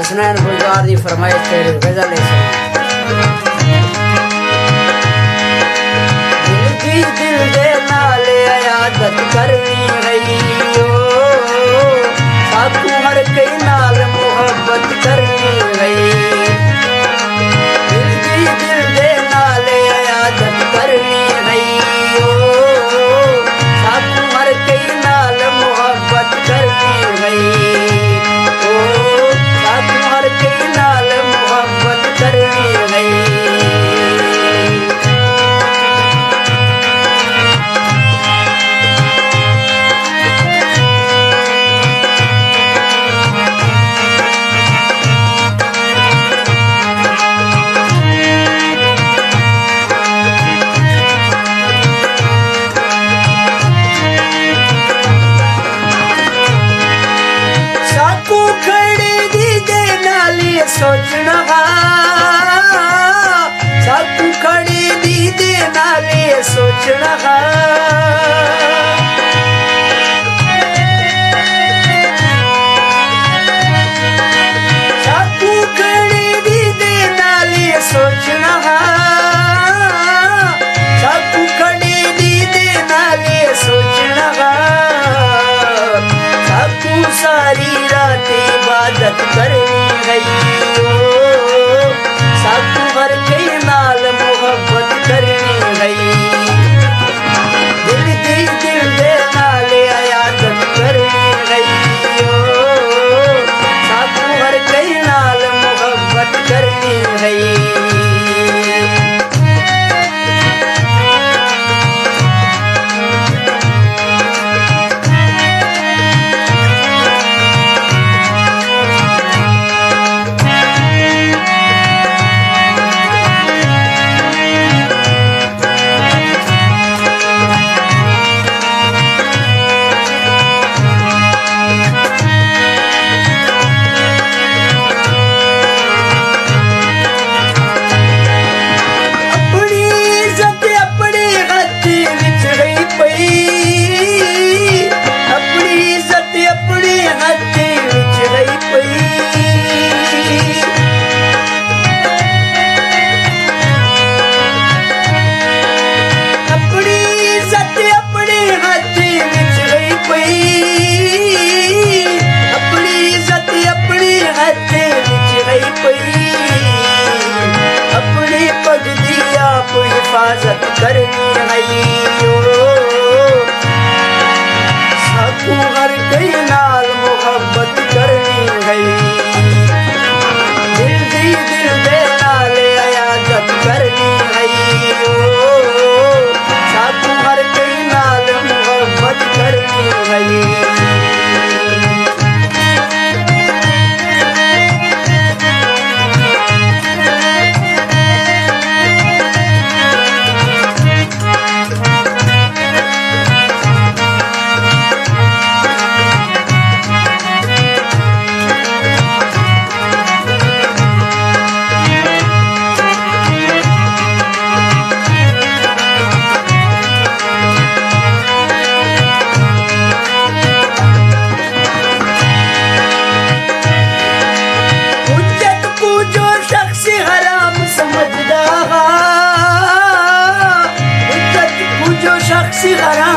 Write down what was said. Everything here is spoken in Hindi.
हसनैन गुलजार दी फरमाइश तेरी गजल है दिल की दिल दे नाल आदत करनी है ओ साकू हर कई नाल मोहब्बत करनी है दिल की दिल दे नाल आदत करनी है ओ साकू हर कई नाल मोहब्बत करनी है सोचना साकू खड़ी दी दे नाले सोचना साकू खड़ी दी दे नाले सोचना साकू खड़ी दी दे नाले सोचना साकू सारी रात इबादत करनी है साकू हर कई नाल मोहब्बत करनी है दिल दी दिल दे नाल आदत करनी है साकू हर कई नाल मोहब्बत करनी है हिफाजत करनी है साकू हर कई नाल मोहब्बत करनी है दिल दी दिल दे नाल आदत करनी है साकू हर कई नाल मोहब्बत करनी है हराम